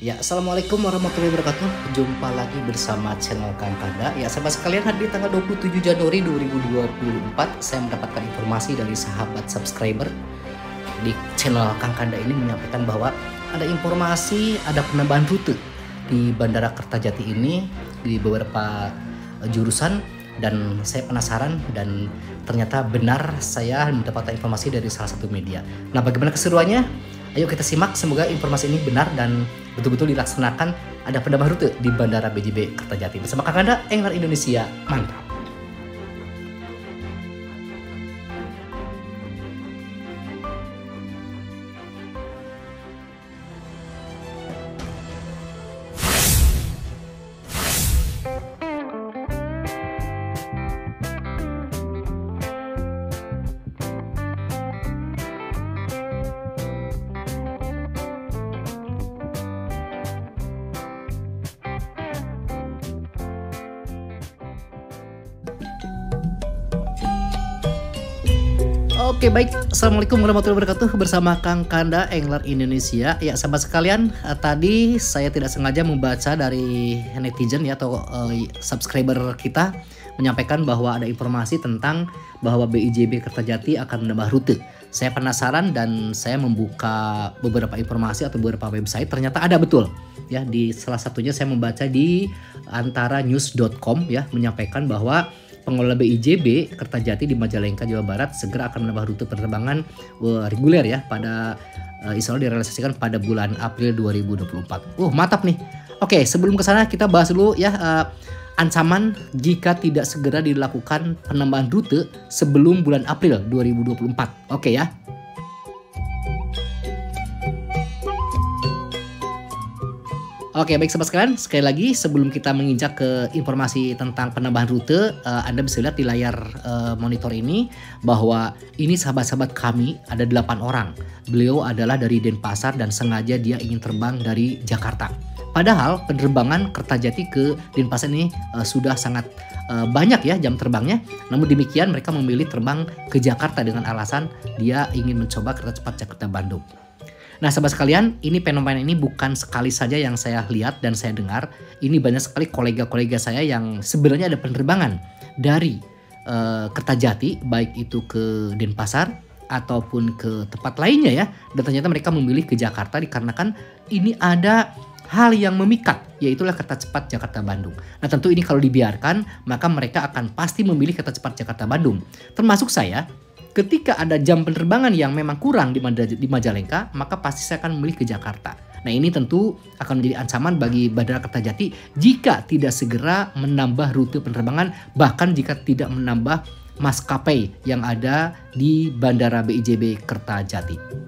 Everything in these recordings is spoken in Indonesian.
Ya, Assalamualaikum warahmatullahi wabarakatuh. Jumpa lagi bersama channel Kang Kanda. Ya, sahabat sekalian, hari tanggal 27 Januari 2024, saya mendapatkan informasi dari sahabat subscriber di channel Kang Kanda ini menyampaikan bahwa ada informasi ada penambahan rute di Bandara Kertajati ini di beberapa jurusan, dan saya penasaran dan ternyata benar saya mendapatkan informasi dari salah satu media. Nah, bagaimana keseruannya? Ayo kita simak, semoga informasi ini benar dan betul-betul dilaksanakan. Ada penambahan rute di Bandara BJB Kertajati. Bersama Kang Kanda, Englar Indonesia, mantap. Oke, baik. Assalamualaikum warahmatullahi wabarakatuh. Bersama Kang Kanda, Englar Indonesia. Ya, sahabat sekalian, tadi saya tidak sengaja membaca dari netizen ya, atau subscriber kita menyampaikan bahwa ada informasi tentang bahwa BIJB Kertajati akan menambah rute. Saya penasaran dan saya membuka beberapa informasi atau beberapa website. Ternyata ada betul. Ya, di salah satunya saya membaca di antaranews.com ya, menyampaikan bahwa pengelola BIJB Kertajati di Majalengka, Jawa Barat segera akan menambah rute penerbangan reguler ya pada insya Allah direalisasikan pada bulan April 2024. Mantap nih. Oke, sebelum ke sana kita bahas dulu ya ancaman jika tidak segera dilakukan penambahan rute sebelum bulan April 2024. Oke ya. Oke, baik sahabat sekalian, sekali lagi sebelum kita menginjak ke informasi tentang penambahan rute, Anda bisa lihat di layar monitor ini bahwa ini sahabat-sahabat kami ada 8 orang. Beliau adalah dari Denpasar dan sengaja dia ingin terbang dari Jakarta. Padahal penerbangan Kertajati ke Denpasar ini sudah sangat banyak ya jam terbangnya. Namun demikian mereka memilih terbang ke Jakarta dengan alasan dia ingin mencoba kereta cepat Jakarta-Bandung. Nah, sahabat sekalian, ini fenomena ini bukan sekali saja yang saya lihat dan saya dengar. Ini banyak sekali kolega-kolega saya yang sebenarnya ada penerbangan dari Kertajati, baik itu ke Denpasar ataupun ke tempat lainnya ya. Dan ternyata mereka memilih ke Jakarta dikarenakan ini ada hal yang memikat, yaitulah kereta cepat Jakarta-Bandung. Nah, tentu ini kalau dibiarkan, maka mereka akan pasti memilih kereta cepat Jakarta-Bandung. Termasuk saya. Ketika ada jam penerbangan yang memang kurang di Majalengka, maka pasti saya akan memilih ke Jakarta. Nah, ini tentu akan menjadi ancaman bagi Bandara Kertajati jika tidak segera menambah rute penerbangan, bahkan jika tidak menambah maskapai yang ada di Bandara BIJB Kertajati.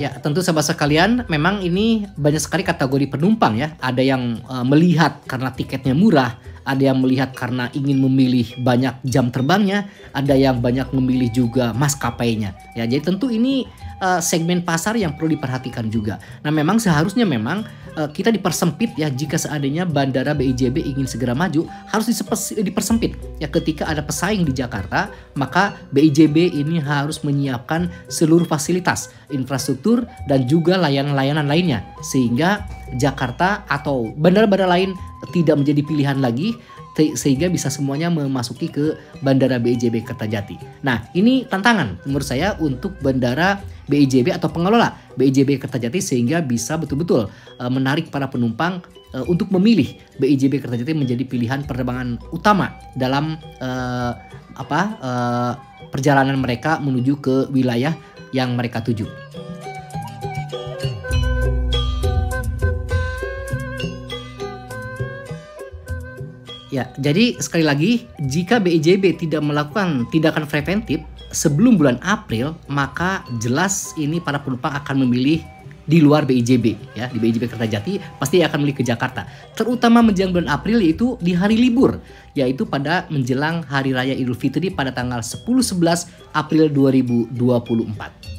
Ya, tentu sahabat sekalian, memang ini banyak sekali kategori penumpang ya. Ada yang melihat karena tiketnya murah, ada yang melihat karena ingin memilih banyak jam terbangnya, ada yang banyak memilih juga maskapainya. Ya, jadi tentu ini segmen pasar yang perlu diperhatikan juga. Nah, memang seharusnya kita dipersempit ya, jika seandainya Bandara BIJB ingin segera maju harus dipersempit ya. Ketika ada pesaing di Jakarta, maka BIJB ini harus menyiapkan seluruh fasilitas, infrastruktur dan juga layanan-layanan lainnya sehingga Jakarta atau bandara-bandara lain tidak menjadi pilihan lagi, sehingga bisa semuanya memasuki ke Bandara BIJB Kertajati. Nah, ini tantangan menurut saya untuk Bandara BIJB atau pengelola BIJB Kertajati sehingga bisa betul-betul menarik para penumpang untuk memilih BIJB Kertajati menjadi pilihan penerbangan utama dalam perjalanan mereka menuju ke wilayah yang mereka tuju. Ya, jadi sekali lagi, jika BIJB tidak melakukan tindakan preventif sebelum bulan April, maka jelas ini para penumpang akan memilih di luar BIJB ya. Di BIJB Kertajati pasti akan memilih ke Jakarta, terutama menjelang bulan April, yaitu di hari libur, yaitu pada menjelang Hari Raya Idul Fitri pada tanggal 10-11 April 2024.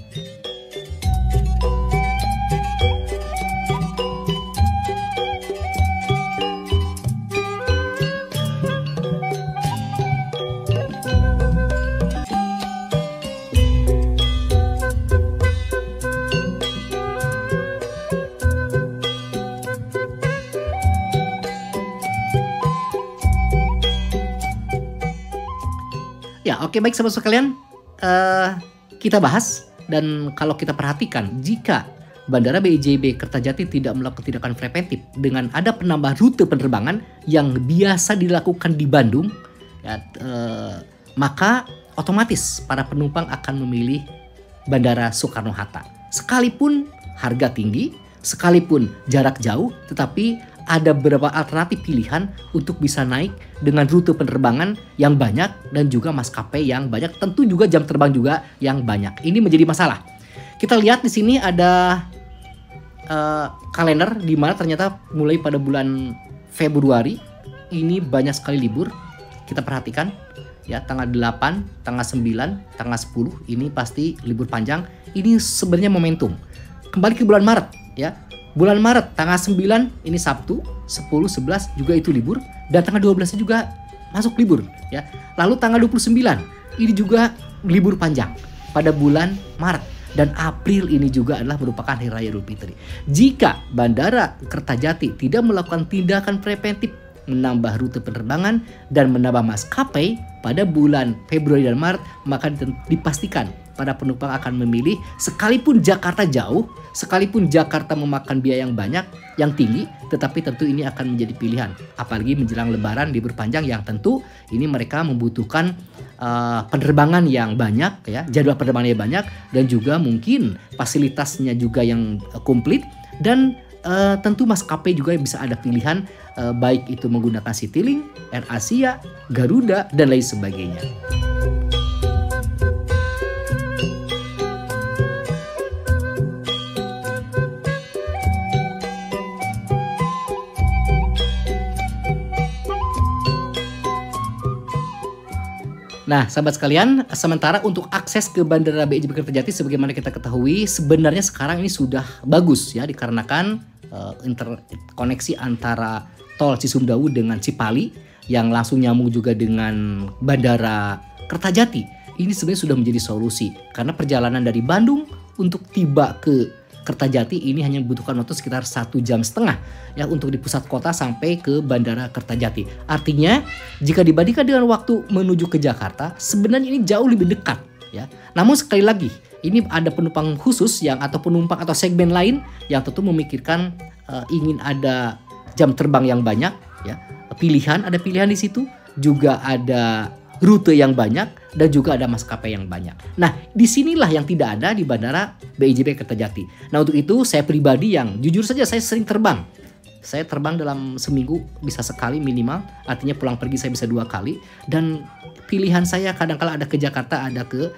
Ya, oke, baik sahabat sekalian, kita bahas. Dan kalau kita perhatikan, jika Bandara BIJB Kertajati tidak melakukan tindakan preventif dengan ada penambahan rute penerbangan yang biasa dilakukan di Bandung, ya, maka otomatis para penumpang akan memilih Bandara Soekarno-Hatta. Sekalipun harga tinggi, sekalipun jarak jauh, tetapi ada beberapa alternatif pilihan untuk bisa naik dengan rute penerbangan yang banyak dan juga maskapai yang banyak, tentu juga jam terbang juga yang banyak. Ini menjadi masalah. Kita lihat di sini ada kalender di mana ternyata mulai pada bulan Februari ini banyak sekali libur. Kita perhatikan ya, tanggal 8, tanggal 9, tanggal 10 ini pasti libur panjang. Ini sebenarnya momentum. Kembali ke bulan Maret ya. Bulan Maret tanggal 9 ini Sabtu, 10, 11 juga itu libur, dan tanggal 12 juga masuk libur ya. Lalu tanggal 29 ini juga libur panjang pada bulan Maret, dan April ini juga adalah merupakan Hari Raya Idul Fitri. Jika Bandara Kertajati tidak melakukan tindakan preventif menambah rute penerbangan dan menambah maskapai pada bulan Februari dan Maret, maka dipastikan para penumpang akan memilih, sekalipun Jakarta jauh, sekalipun Jakarta memakan biaya yang banyak, yang tinggi, tetapi tentu ini akan menjadi pilihan. Apalagi menjelang Lebaran, libur panjang yang tentu ini mereka membutuhkan penerbangan yang banyak, ya, jadwal penerbangannya banyak, dan juga mungkin fasilitasnya juga yang komplit, dan tentu maskapai juga bisa ada pilihan, baik itu menggunakan Citylink, AirAsia, Garuda, dan lain sebagainya. Nah, sahabat sekalian, sementara untuk akses ke Bandara BIJB Kertajati sebagaimana kita ketahui sebenarnya sekarang ini sudah bagus ya, dikarenakan interkoneksi antara tol Cisumdawu dengan Cipali yang langsung nyambung juga dengan Bandara Kertajati. Ini sebenarnya sudah menjadi solusi karena perjalanan dari Bandung untuk tiba ke Kertajati ini hanya membutuhkan waktu sekitar 1,5 jam ya untuk di pusat kota sampai ke Bandara Kertajati. Artinya jika dibandingkan dengan waktu menuju ke Jakarta, sebenarnya ini jauh lebih dekat ya. Namun sekali lagi, ini ada penumpang khusus yang atau penumpang atau segmen lain yang tentu memikirkan ingin ada jam terbang yang banyak ya. Ada pilihan di situ, juga ada rute yang banyak, dan juga ada maskapai yang banyak. Nah, disinilah yang tidak ada di Bandara BIJB Kertajati. Nah, untuk itu saya pribadi yang jujur saja saya sering terbang. Saya terbang dalam seminggu bisa sekali minimal, artinya pulang pergi saya bisa 2 kali. Dan pilihan saya kadang-kala ada ke Jakarta, ada ke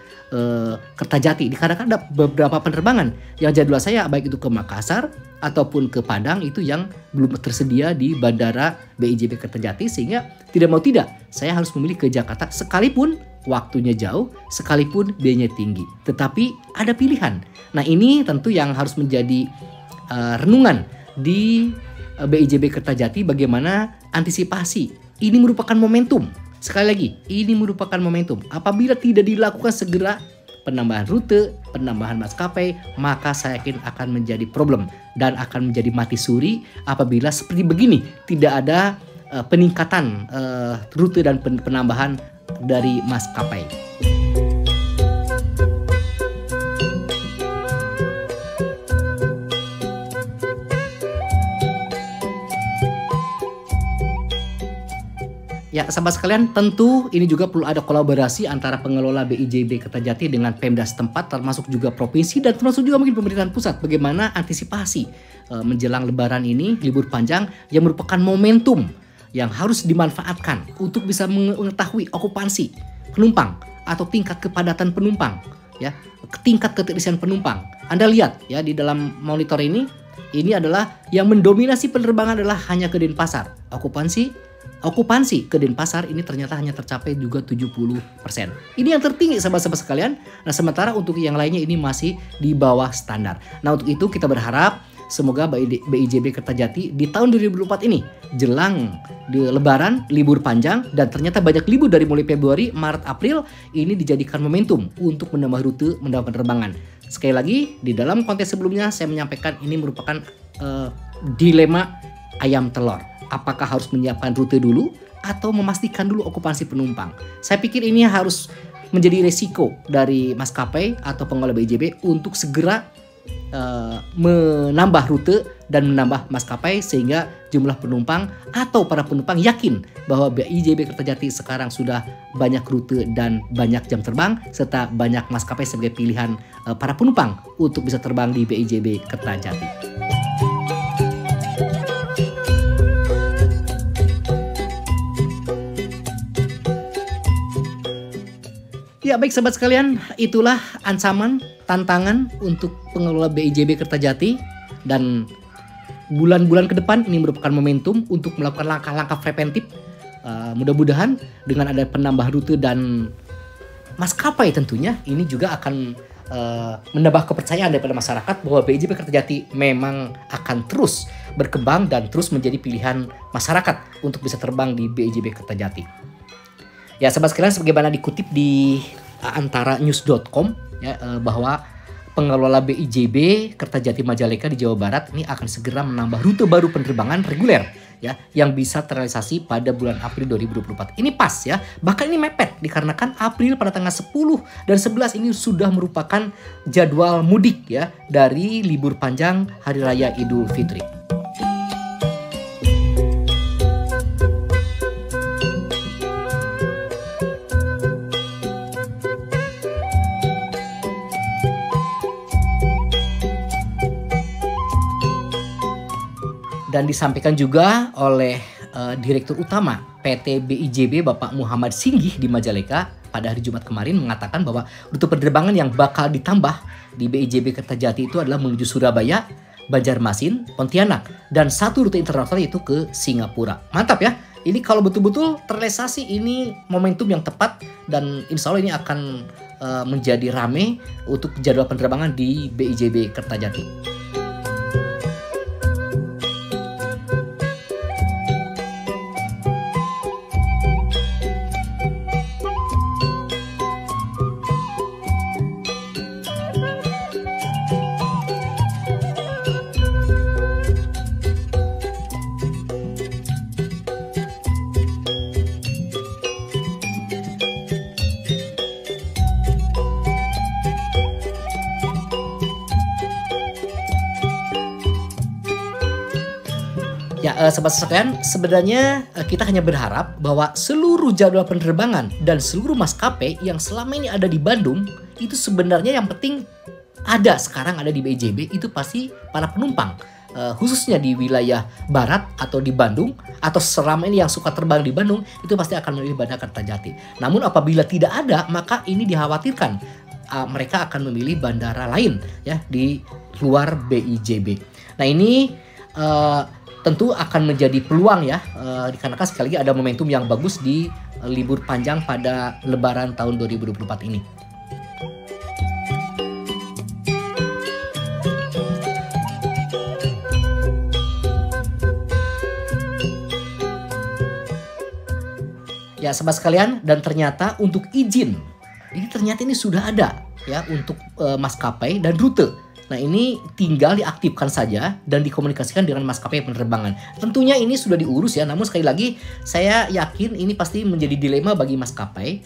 Kertajati. Kadang-kadang ada beberapa penerbangan yang jadwal saya baik itu ke Makassar ataupun ke Padang itu yang belum tersedia di Bandara BIJB Kertajati, sehingga tidak mau tidak saya harus memilih ke Jakarta sekalipun waktunya jauh, sekalipun biayanya tinggi. Tetapi ada pilihan. Nah, ini tentu yang harus menjadi renungan di BIJB Kertajati, bagaimana antisipasi. Ini merupakan momentum. Sekali lagi, ini merupakan momentum. Apabila tidak dilakukan segera penambahan rute, penambahan maskapai, maka saya yakin akan menjadi problem dan akan menjadi mati suri apabila seperti begini tidak ada peningkatan rute dan penambahan dari maskapai. Ya, sahabat sekalian, tentu ini juga perlu ada kolaborasi antara pengelola BIJB Kertajati dengan Pemda setempat, termasuk juga provinsi dan termasuk juga mungkin pemerintahan pusat. Bagaimana antisipasi menjelang Lebaran ini, libur panjang yang merupakan momentum yang harus dimanfaatkan untuk bisa mengetahui okupansi penumpang atau tingkat kepadatan penumpang, ya, tingkat keterisian penumpang. Anda lihat ya di dalam monitor ini adalah yang mendominasi penerbangan adalah hanya ke Denpasar. Okupansi ke Denpasar ini ternyata hanya tercapai juga 70%. Ini yang tertinggi sahabat-sahabat sekalian. Nah, sementara untuk yang lainnya ini masih di bawah standar. Nah, untuk itu kita berharap semoga BIJB Kertajati di tahun 2024 ini jelang di Lebaran, libur panjang, dan ternyata banyak libur dari mulai Februari, Maret, April, ini dijadikan momentum untuk menambah rute, menambah penerbangan. Sekali lagi, di dalam konten sebelumnya saya menyampaikan ini merupakan dilema ayam telur. Apakah harus menyiapkan rute dulu atau memastikan dulu okupansi penumpang. Saya pikir ini harus menjadi resiko dari maskapai atau pengelola BIJB untuk segera menambah rute dan menambah maskapai sehingga jumlah penumpang atau para penumpang yakin bahwa BIJB Kertajati sekarang sudah banyak rute dan banyak jam terbang serta banyak maskapai sebagai pilihan para penumpang untuk bisa terbang di BIJB Kertajati. Ya baik sahabat sekalian, itulah ancaman, tantangan untuk pengelola BIJB Kertajati dan bulan-bulan ke depan ini merupakan momentum untuk melakukan langkah-langkah preventif. Mudah-mudahan dengan ada penambah rute dan maskapai tentunya ini juga akan menambah kepercayaan daripada masyarakat bahwa BIJB Kertajati memang akan terus berkembang dan terus menjadi pilihan masyarakat untuk bisa terbang di BIJB Kertajati. Ya sahabat sekalian, sebagaimana dikutip di antaranews.com ya, bahwa pengelola BIJB Kertajati Majalengka di Jawa Barat ini akan segera menambah rute baru penerbangan reguler ya yang bisa terrealisasi pada bulan April 2024. Ini pas ya, bahkan ini mepet dikarenakan April pada tanggal 10 dan 11 ini sudah merupakan jadwal mudik ya dari libur panjang Hari Raya Idul Fitri. Dan disampaikan juga oleh Direktur Utama PT BIJB Bapak Muhammad Singgih di Majalengka pada hari Jumat kemarin mengatakan bahwa rute penerbangan yang bakal ditambah di BIJB Kertajati itu adalah menuju Surabaya, Banjarmasin, Pontianak, dan satu rute internasional yaitu ke Singapura. Mantap ya, ini kalau betul-betul terrealisasi ini momentum yang tepat dan insya Allah ini akan menjadi rame untuk jadwal penerbangan di BIJB Kertajati. Ya, sobat sekalian, sebenarnya kita hanya berharap bahwa seluruh jadwal penerbangan dan seluruh maskapai yang selama ini ada di Bandung itu sebenarnya yang penting sekarang ada di BIJB itu pasti para penumpang, khususnya di wilayah barat atau di Bandung atau selama ini yang suka terbang di Bandung itu pasti akan memilih Bandara Kertajati. Namun apabila tidak ada, maka ini dikhawatirkan mereka akan memilih bandara lain ya di luar BIJB. Nah ini tentu akan menjadi peluang ya, dikarenakan sekali lagi ada momentum yang bagus di libur panjang pada Lebaran tahun 2024 ini. Ya sahabat sekalian, dan ternyata untuk izin, ini sudah ada ya untuk maskapai dan rute. Nah ini tinggal diaktifkan saja dan dikomunikasikan dengan maskapai penerbangan. Tentunya ini sudah diurus ya, namun sekali lagi saya yakin ini pasti menjadi dilema bagi maskapai.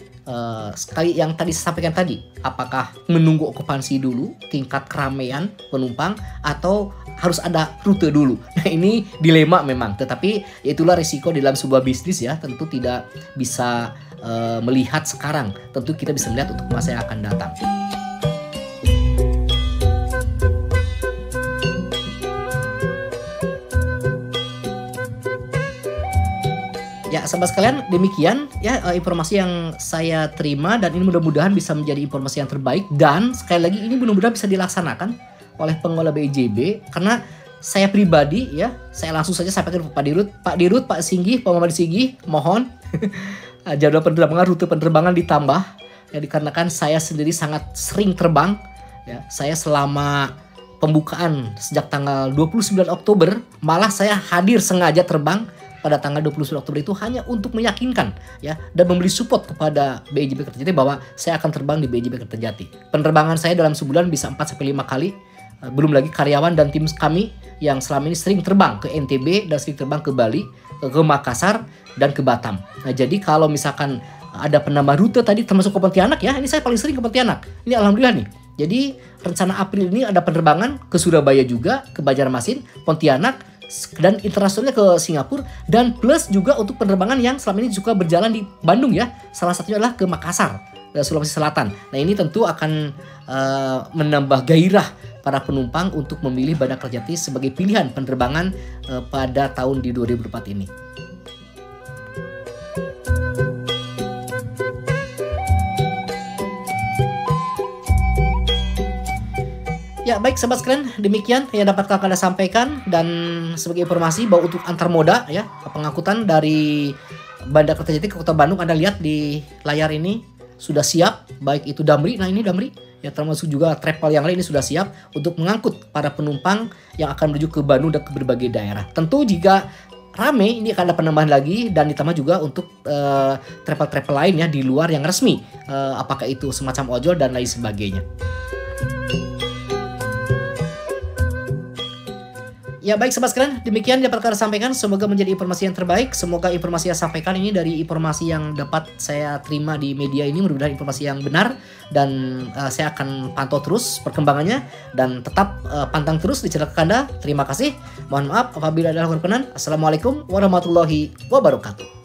Sekali yang tadi saya sampaikan tadi, apakah menunggu okupansi dulu, tingkat keramaian penumpang, atau harus ada rute dulu. Nah ini dilema memang, tetapi itulah risiko dalam sebuah bisnis ya, tentu tidak bisa melihat sekarang, tentu kita bisa melihat untuk masa yang akan datang. Ya sahabat sekalian, demikian ya informasi yang saya terima dan ini mudah-mudahan bisa menjadi informasi yang terbaik dan sekali lagi ini mudah-mudahan bisa dilaksanakan oleh pengelola BIJB karena saya pribadi ya, saya langsung saja sampaikan ke Pak Dirut, Pak Singgih, Pak Muhammad Singgih, mohon jadwal penerbangan, rute penerbangan ditambah ya dikarenakan saya sendiri sangat sering terbang ya. Saya selama pembukaan sejak tanggal 29 Oktober malah saya hadir sengaja terbang pada tanggal 29 Oktober itu hanya untuk meyakinkan ya dan memberi support kepada BIJB Kertajati bahwa saya akan terbang di BIJB Kertajati. Penerbangan saya dalam sebulan bisa 4-5 kali. Belum lagi karyawan dan tim kami yang selama ini sering terbang ke NTB dan sering terbang ke Bali. ke Makassar, dan ke Batam. Nah, jadi kalau misalkan ada penambahan rute tadi termasuk ke Pontianak ya, ini saya paling sering ke Pontianak. Ini alhamdulillah nih. Jadi rencana April ini ada penerbangan ke Surabaya juga, ke Banjarmasin, Pontianak, dan internasionalnya ke Singapura, dan plus juga untuk penerbangan yang selama ini juga berjalan di Bandung ya. Salah satunya adalah ke Makassar, Sulawesi Selatan. Nah, ini tentu akan menambah gairah para penumpang untuk memilih Bandara Kertajati sebagai pilihan penerbangan pada tahun di 2004 ini. Ya, baik sahabat sekalian, demikian yang dapat kakak sampaikan, dan sebagai informasi bahwa untuk antar moda ya, pengangkutan dari Bandara Kertajati ke Kota Bandung, Anda lihat di layar ini sudah siap, baik itu Damri, nah ini Damri ya, termasuk juga travel yang lain ini sudah siap untuk mengangkut para penumpang yang akan menuju ke Bandung dan ke berbagai daerah. Tentu jika rame ini akan ada penambahan lagi, dan ditambah juga untuk travel-travel lain ya di luar yang resmi, apakah itu semacam ojol dan lain sebagainya. Ya, baik sahabat sekalian, demikian dapat saya sampaikan. Semoga menjadi informasi yang terbaik. Semoga informasi yang saya sampaikan ini dari informasi yang dapat saya terima di media ini mudah-mudahan informasi yang benar, dan saya akan pantau terus perkembangannya, dan tetap pantang terus di channel Kakanda. Terima kasih. Mohon maaf apabila ada kurang berkenan. Assalamualaikum warahmatullahi wabarakatuh.